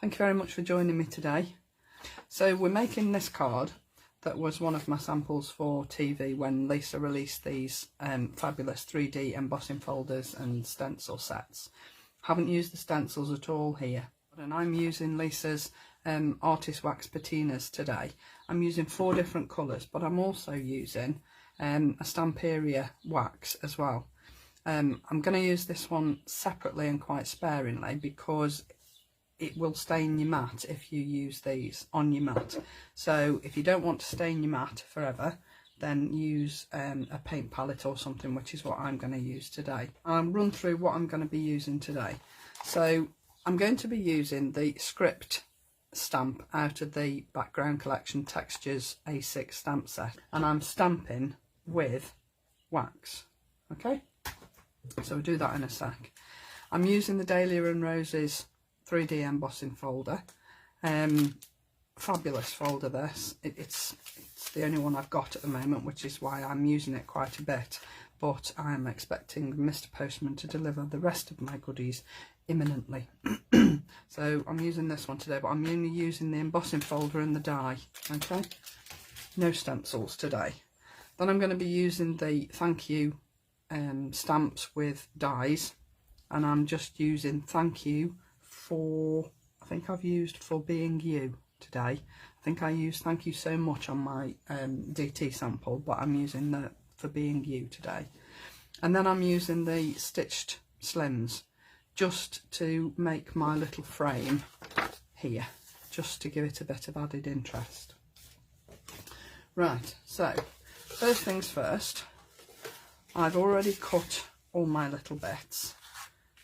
Thank you very much for joining me today. So we're making this card that was one of my samples for TV when Lisa released these fabulous 3D embossing folders and stencil sets. Haven't used the stencils at all here, and I'm using Lisa's Artist Wax Patinas today. I'm using 4 different colours, but I'm also using a EUPHORIA wax as well. I'm going to use this one separately and quite sparingly because it will stain your mat if you use these on your mat. So if you don't want to stain your mat forever, then use a paint palette or something, which is what I'm going to use today. I'll run through what I'm going to be using today. So I'm going to be using the script stamp out of the Background Collection Textures A6 stamp set, and I'm stamping with wax. Okay, so we'll do that in a sec. I'm using the Dahlia and Roses 3D embossing folder. Fabulous folder this. It's the only one I've got at the moment, which is why I'm using it quite a bit, but I'm expecting Mr. Postman to deliver the rest of my goodies imminently. So I'm using this one today, but I'm only using the embossing folder and the die. Okay, no stencils today. Then I'm going to be using the thank you stamps with dies, and I'm just using thank you for, I think I've used for being you today. I think I used thank you so much on my DT sample, but I'm using the for being you today. And then I'm using the stitched slims just to make my little frame here, just to give it a bit of added interest. Right, so first things first, I've already cut all my little bits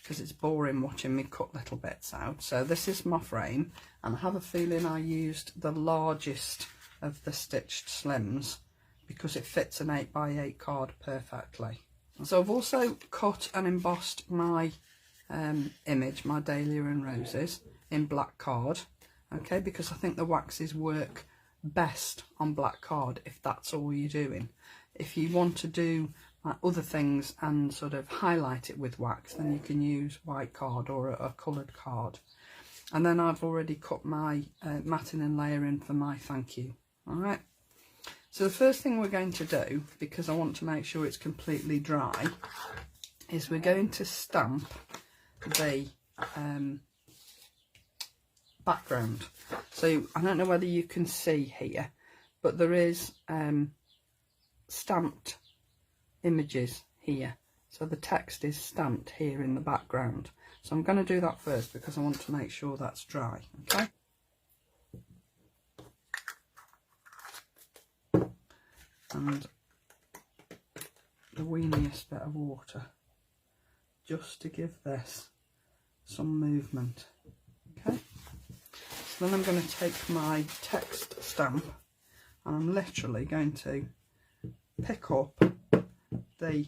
because it's boring watching me cut little bits out. So this is my frame, and I have a feeling I used the largest of the stitched slims because it fits an 8x8 card perfectly. So I've also cut and embossed my image, my Dahlia and Roses, in black card, okay, because I think the waxes work best on black card if that's all you're doing. If you want to do other things and sort of highlight it with wax, then you can use white card or a coloured card. And then I've already cut my matting and layering for my thank you. Alright, so the first thing we're going to do, because I want to make sure it's completely dry, is we're going to stamp the background. So I don't know whether you can see here, but there is stamped images here, so the text is stamped here in the background. So I'm going to do that first because I want to make sure that's dry. Okay, and the weeniest bit of water just to give this some movement. Okay, so then I'm going to take my text stamp and I'm literally going to pick up the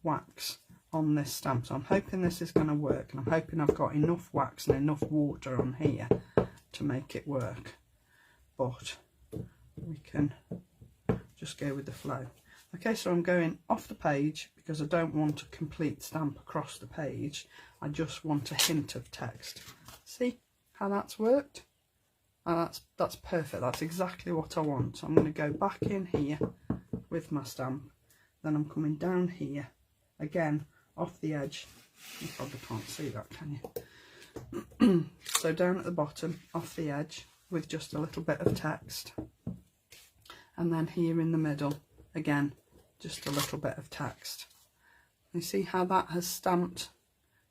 wax on this stamp. So I'm hoping this is going to work, and I'm hoping I've got enough wax and enough water on here to make it work, but we can just go with the flow. Okay, so I'm going off the page because I don't want a complete stamp across the page. I just want a hint of text. See how that's worked? And that's perfect. That's exactly what I want. So I'm going to go back in here with my stamp. Then I'm coming down here again off the edge. You probably can't see that, can you? So down at the bottom off the edge with just a little bit of text, and then here in the middle again just a little bit of text. You see how that has stamped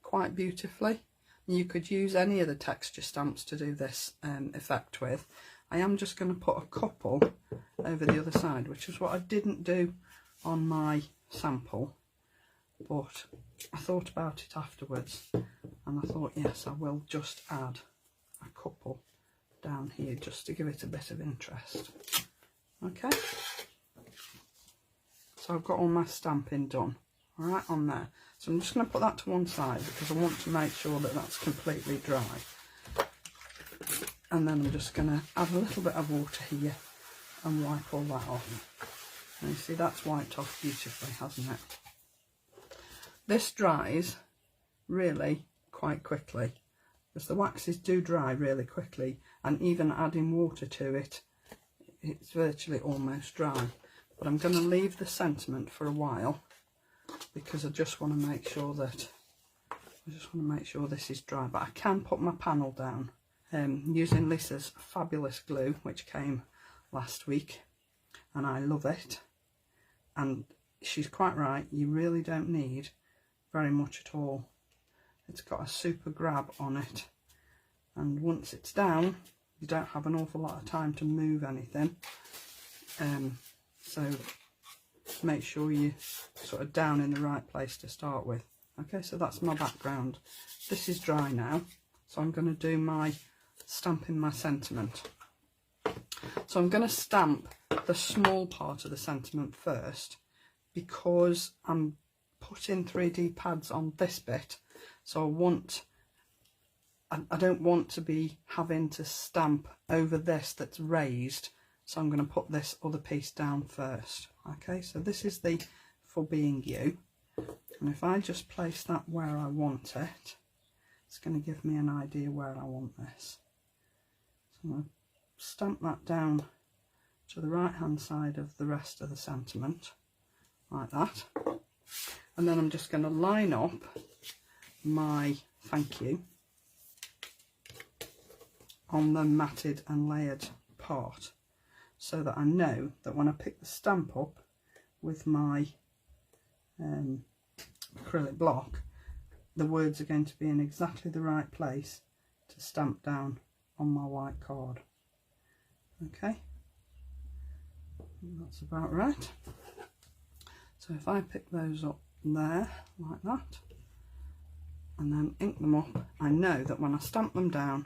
quite beautifully? You could use any of the texture stamps to do this effect with. I am just going to put a couple over the other side, which is what I didn't do on my sample, but I thought about it afterwards and I thought, yes, I will just add a couple down here just to give it a bit of interest. Okay, so I've got all my stamping done right on there, so I'm just going to put that to one side because I want to make sure that that's completely dry. And then I'm just going to add a little bit of water here and wipe all that off. And you see that's wiped off beautifully, hasn't it? This dries really quite quickly. because the waxes do dry really quickly, and even adding water to it, it's virtually almost dry. But I'm going to leave the sentiment for a while because I just want to make sure that this is dry. But I can put my panel down using Lisa's fabulous glue, which came last week, and I love it. And she's quite right, you really don't need very much at all. It's got a super grab on it, and once it's down you don't have an awful lot of time to move anything, so make sure you sort of down in the right place to start with. Okay, so that's my background. This is dry now, so I'm going to do my stamping my sentiment. So I'm going to stamp the small part of the sentiment first, because I'm putting 3D pads on this bit, so I don't want to be having to stamp over this that's raised, so I'm going to put this other piece down first. Okay, so this is the For Being You, and if I just place that where I want it, it's going to give me an idea where I want this. So I'm going to stamp that down to the right hand side of the rest of the sentiment, like that. And then I'm just going to line up my thank you on the matted and layered part, so that I know that when I pick the stamp up with my acrylic block, the words are going to be in exactly the right place to stamp down on my white card. Okay, that's about right. So if I pick those up there like that and then ink them up, I know that when I stamp them down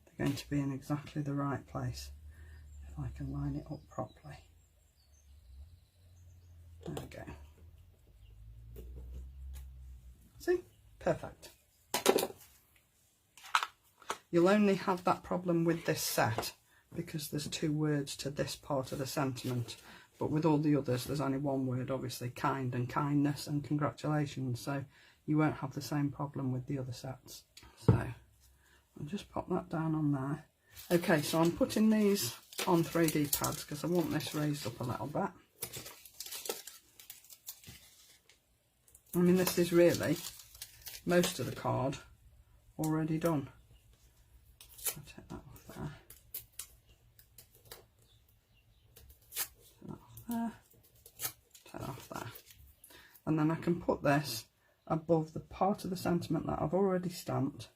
they're going to be in exactly the right place. If I can line it up properly. There we go. See? Perfect. You'll only have that problem with this set because there's 2 words to this part of the sentiment, but with all the others there's only 1 word, obviously, kind and kindness and congratulations, so you won't have the same problem with the other sets. So I'll just pop that down on there. Okay, so I'm putting these on 3D pads because I want this raised up a little bit. I mean, this is really most of the card already done. I'll take that off there. Take that off there. Take that off there. And then I can put this above the part of the sentiment that I've already stamped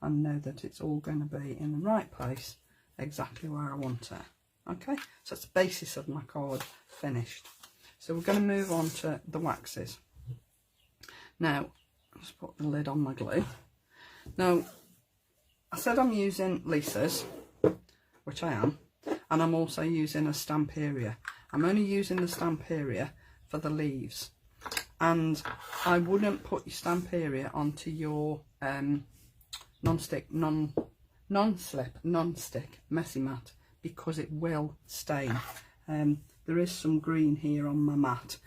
and know that it's all going to be in the right place, exactly where I want it. Okay, so that's the basis of my card finished. So we're going to move on to the waxes. Now, I'll just put the lid on my glue. Now, I said I'm using Lisa's, which I am, and I'm also using a Stamperia. I'm only using the Stamperia for the leaves, and I wouldn't put your Stamperia onto your non-stick messy mat because it will stain. There is some green here on my mat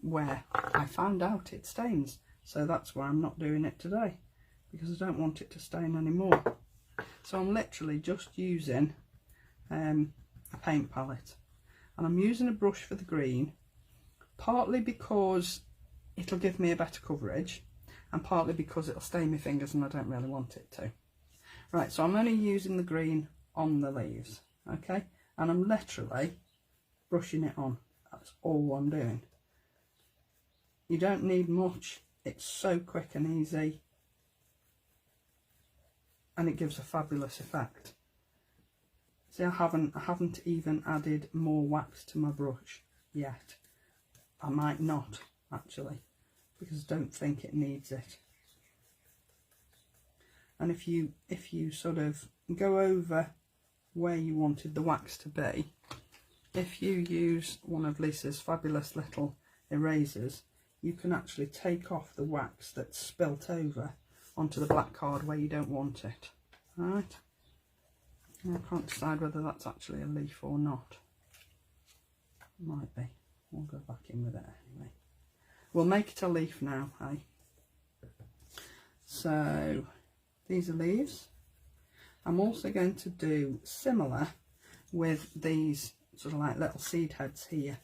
where I found out it stains, so that's why I'm not doing it today, because I don't want it to stain anymore. So I'm literally just using a paint palette, and I'm using a brush for the green, partly because it'll give me a better coverage and partly because it'll stain my fingers and I don't really want it to. Right, so I'm only using the green on the leaves, okay, and I'm literally brushing it on. That's all I'm doing. You don't need much, it's so quick and easy, and it gives a fabulous effect. See, I haven't even added more wax to my brush yet. I might not actually, because I don't think it needs it. And if you sort of go over where you wanted the wax to be, if you use one of Lisa's fabulous little erasers, you can actually take off the wax that's spilt over onto the black card where you don't want it. Alright, I can't decide whether that's actually a leaf or not. Might be. We'll go back in with it anyway. We'll make it a leaf now, hey? So these are leaves. I'm also going to do similar with these sort of like little seed heads here.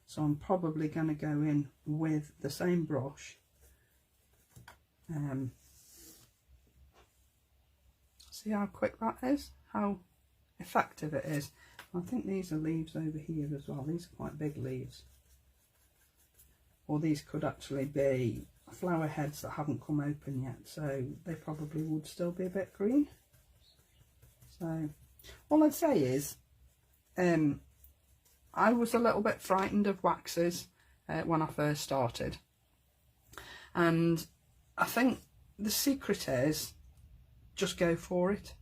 So I'm probably going to go in with the same brush. See how quick that is? How effective it is. I think these are leaves over here as well. These are quite big leaves. Or these could actually be flower heads that haven't come open yet, so they probably would still be a bit green. So all I'd say is I was a little bit frightened of waxes when I first started, and I think the secret is just go for it.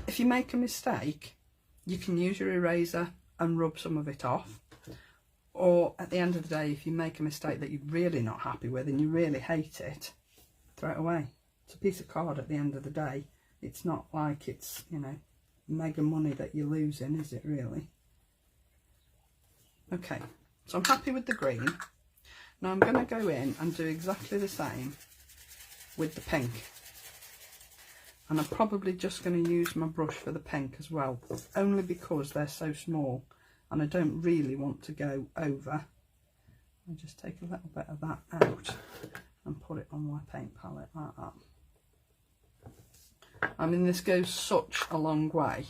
If you make a mistake, you can use your eraser and rub some of it off, or at the end of the day, if you make a mistake that you're really not happy with and you really hate it, throw it away. It's a piece of card at the end of the day. It's not like it's, you know, mega money that you're losing, is it really? Okay, so I'm happy with the green. Now I'm going to go in and do exactly the same with the pink. And I'm probably just going to use my brush for the pink as well, only because they're so small and I don't really want to go over. I'll just take a little bit of that out and put it on my paint palette like that. I mean, this goes such a long way,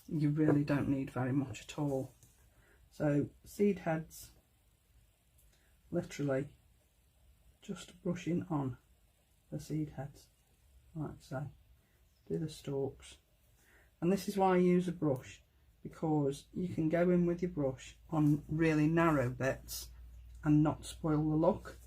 you really don't need very much at all. So seed heads, literally just brushing on the seed heads like so. Do the stalks, and this is why I use a brush, because you can go in with your brush on really narrow bits and not spoil the look.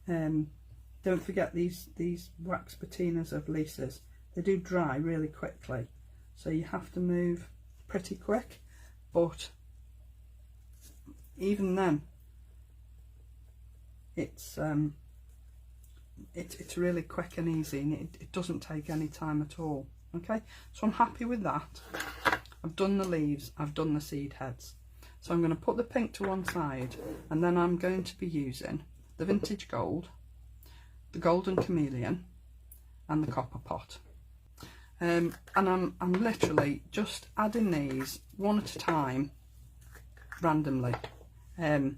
Don't forget these wax patinas of Lisa's, they do dry really quickly, so you have to move pretty quick, but even then it's really quick and easy, and it doesn't take any time at all. Okay, so I'm happy with that. I've done the leaves, I've done the seed heads, so I'm going to put the pink to one side, and then I'm going to be using the vintage gold, the golden chameleon, and the copper pot. And I'm literally just adding these one at a time randomly. I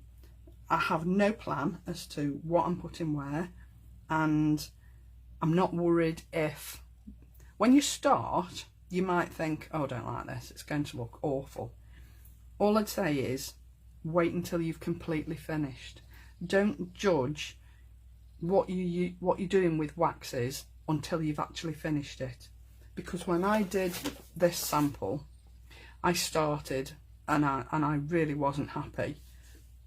have no plan as to what I'm putting where, and I'm not worried if, when you start, you might think, oh, I don't like this, it's going to look awful. All I'd say is wait until you've completely finished. Don't judge what you're doing with waxes until you've actually finished it. Because when I did this sample, I started and I really wasn't happy,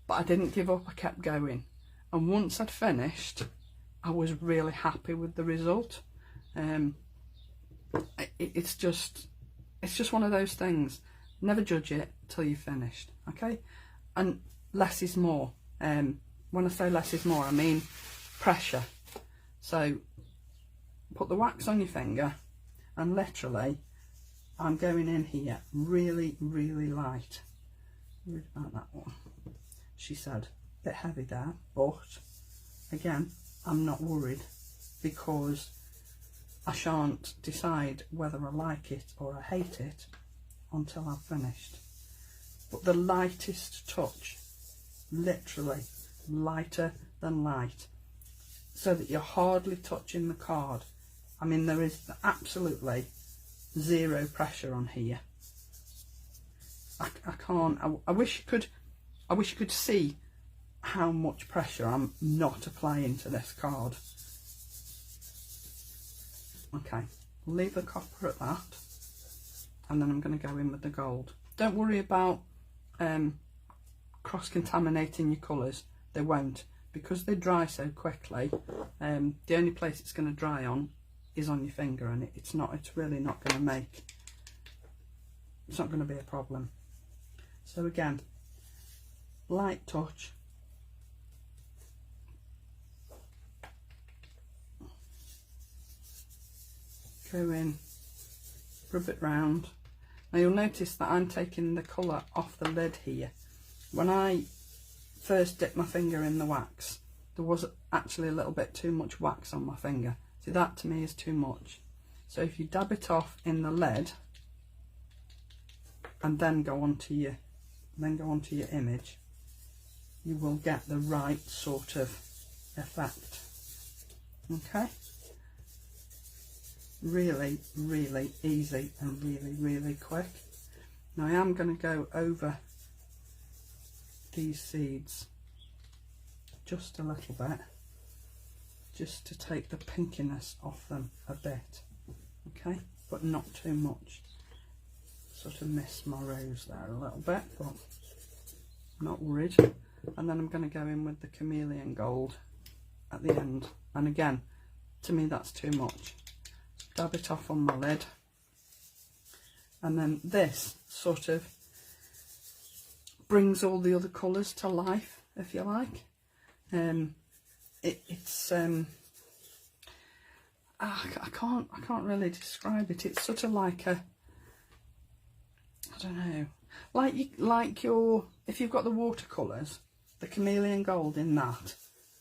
but I didn't give up, I kept going. And once I'd finished, I was really happy with the result. It's just one of those things. Never judge it till you've finished, okay? And less is more. When I say less is more, I mean pressure. So put the wax on your finger, and literally I'm going in here really, really light. Worried about that one, she said. A bit heavy there, but again, I'm not worried, because I shan't decide whether I like it or I hate it until I've finished. But the lightest touch, literally lighter than light, so that you're hardly touching the card. I mean, there is absolutely zero pressure on here. I can't. I wish you could see how much pressure I'm not applying to this card. Okay, leave the copper at that, and then I'm going to go in with the gold. Don't worry about cross-contaminating your colours. They won't, because they dry so quickly. The only place it's going to dry on is on your finger, and it's really not going to make, it's not going to be a problem. So again, light touch. Go in, rub it round. Now you'll notice that I'm taking the colour off the lid here. When I first dipped my finger in the wax, there was actually a little bit too much wax on my finger. See, that to me is too much. So if you dab it off in the lid and then go onto your image, you will get the right sort of effect. Okay, really, really easy and really, really quick. Now I am going to go over these seeds just a little bit, just to take the pinkiness off them a bit, okay, but not too much. Sort of miss my rose there a little bit, but I'm not worried. And then I'm going to go in with the chameleon gold at the end, and again, to me that's too much. Dab it off on my lid, and then this sort of brings all the other colours to life, if you like. I can't really describe it. It's sort of like a, I don't know, like your, if you've got the watercolours, the chameleon gold in that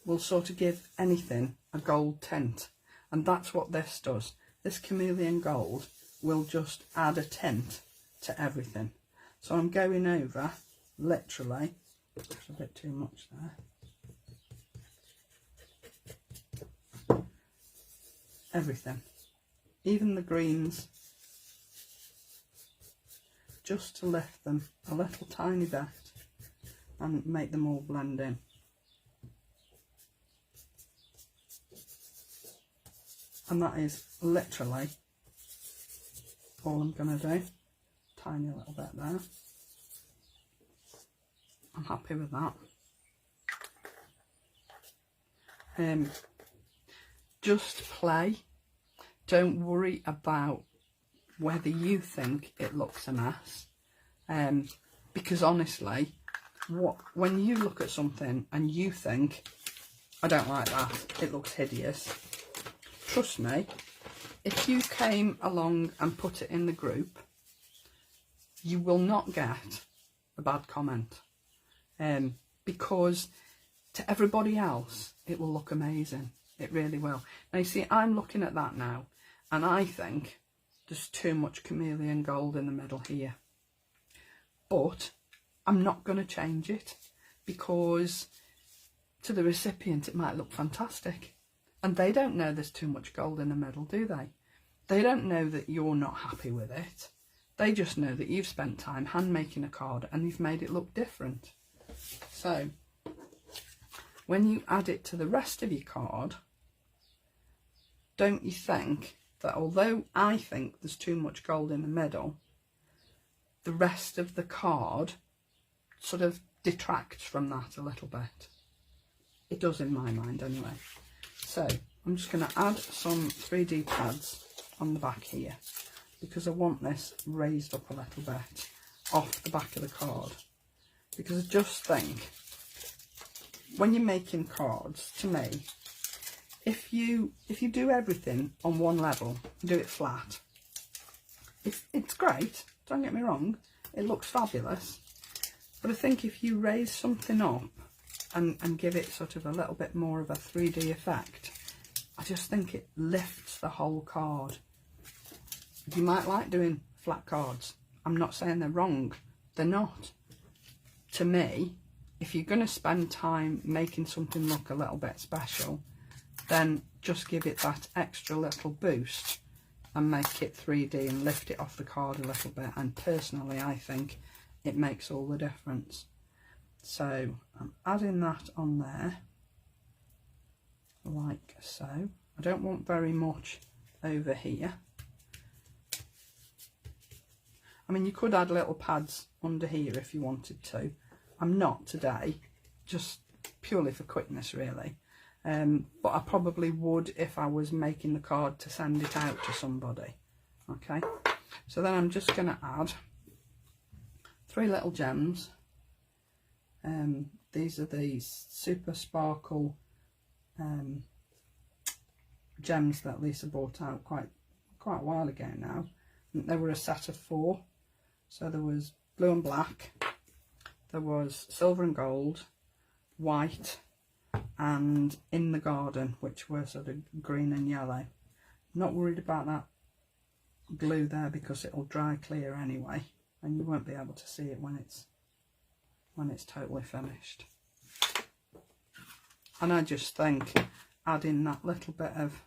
will sort of give anything a gold tint, and that's what this does. This chameleon gold will just add a tint to everything. So I'm going over, literally, there's a bit too much there, everything, even the greens, just to lift them a little tiny bit and make them all blend in. And that is literally all I'm going to do. Tiny little bit there. I'm happy with that. Just play. Don't worry about whether you think it looks a mess. Because honestly, when you look at something and you think, I don't like that, it looks hideous, trust me, if you came along and put it in the group, you will not get a bad comment, because to everybody else it will look amazing. It really will. Now you see, I'm looking at that now and I think there's too much chameleon gold in the middle here, but I'm not going to change it, because to the recipient it might look fantastic, and they don't know there's too much gold in the middle, do they? They don't know that you're not happy with it. They just know that you've spent time hand making a card and you've made it look different. So when you add it to the rest of your card, don't you think that although I think there's too much gold in the middle, the rest of the card sort of detracts from that a little bit? It does in my mind anyway. So I'm just going to add some 3D pads on the back here, because I want this raised up a little bit off the back of the card, because I just think when you're making cards, to me, if you do everything on one level, do it flat, it's great, don't get me wrong, it looks fabulous, but I think if you raise something up and give it sort of a little bit more of a 3D effect, I just think it lifts the whole card. You might like doing flat cards, I'm not saying they're wrong, they're not. To me, if you're going to spend time making something look a little bit special, then just give it that extra little boost and make it 3D and lift it off the card a little bit, and personally I think it makes all the difference. So I'm adding that on there like so. I don't want very much over here. I mean, you could add little pads under here if you wanted to. I'm not today, just purely for quickness really. But I probably would if I was making the card to send it out to somebody. Okay, so then I'm just going to add 3 little gems. These are these super sparkle gems that Lisa bought out quite a while ago now. They were a set of 4. So there was blue and black, there was silver and gold, white, and in the garden, which were sort of green and yellow. Not worried about that glue there because it'll dry clear anyway, and you won't be able to see it when it's totally finished. And I just think adding that little bit of,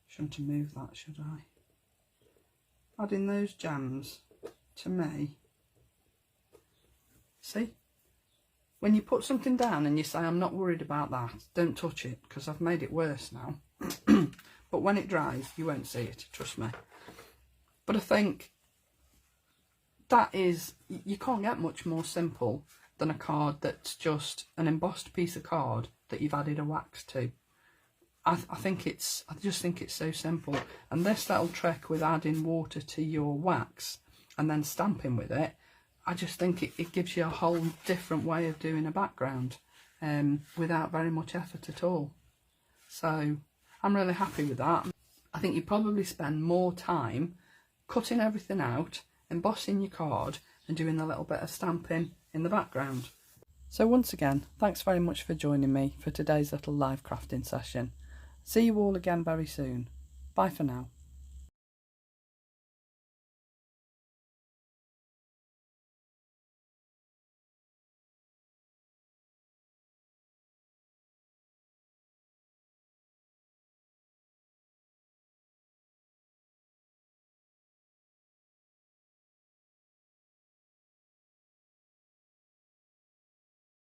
shouldn't have moved that, should I? Adding those gems, to me, see, when you put something down and you say, I'm not worried about that, don't touch it, because I've made it worse now. But when it dries, you won't see it, trust me. But I think that is, you can't get much more simple than a card that's just an embossed piece of card that you've added a wax to. I just think it's so simple. And this little trick with adding water to your wax and then stamping with it, I just think it gives you a whole different way of doing a background without very much effort at all. So I'm really happy with that. I think you probably spend more time cutting everything out, embossing your card and doing a little bit of stamping in the background. So once again, thanks very much for joining me for today's little live crafting session. See you all again very soon. Bye for now.